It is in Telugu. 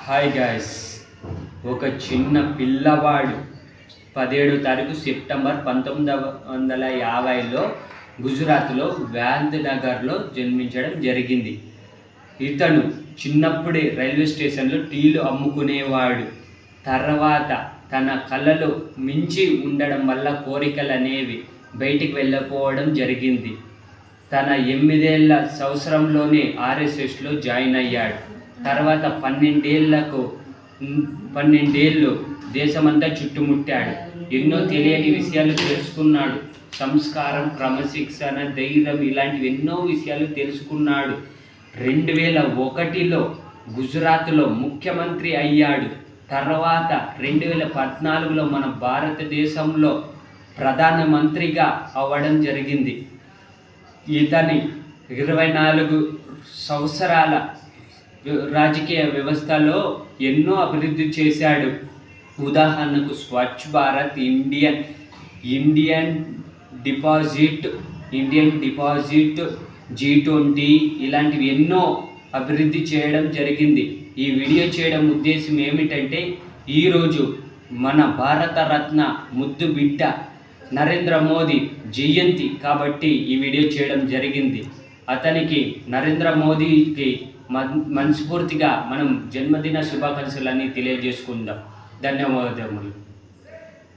హాయ్ గాయస్, ఒక చిన్న పిల్లవాడు 17 తారీఖు సెప్టెంబర్ 1950లో గుజరాత్లో గాంధీనగర్లో జన్మించడం జరిగింది. ఇతను చిన్నప్పుడే రైల్వే స్టేషన్లో టీలు అమ్ముకునేవాడు. తర్వాత తన కళలు మించి ఉండడం వల్ల కోరికలు అనేవి బయటికి వెళ్ళకపోవడం జరిగింది. తన 8 సంవత్సరంలోనే ఆర్ఎస్ఎస్లో జాయిన్ అయ్యాడు. తర్వాత 12 ఏళ్ళు దేశమంతా చుట్టుముట్టాడు. ఎన్నో తెలియని విషయాలు తెలుసుకున్నాడు. సంస్కారం, క్రమశిక్షణ, ధైర్యం ఇలాంటివి ఎన్నో విషయాలు తెలుసుకున్నాడు. 2001లో గుజరాత్లో ముఖ్యమంత్రి అయ్యాడు. తర్వాత 2014లో మన భారతదేశంలో ప్రధానమంత్రిగా అవ్వడం జరిగింది. ఇతని 24 సంవత్సరాల రాజకీయ వ్యవస్థలో ఎన్నో అభివృద్ధి చేశాడు. ఉదాహరణకు Swachh Bharat, Indian deposit, G20 ఇలాంటివి ఎన్నో అభివృద్ధి చేయడం జరిగింది. ఈ వీడియో చేయడం ఉద్దేశం ఏమిటంటే, ఈరోజు మన భారతరత్న ముద్దు బిడ్డ నరేంద్ర మోదీ జయంతి కాబట్టి ఈ వీడియో చేయడం జరిగింది. అతనికి నరేంద్ర మోదీకి మనస్ఫూర్తిగా మనం జన్మదిన శుభాకాంక్షలన్నీ తెలియజేసుకుందాం. ధన్యవాదములు.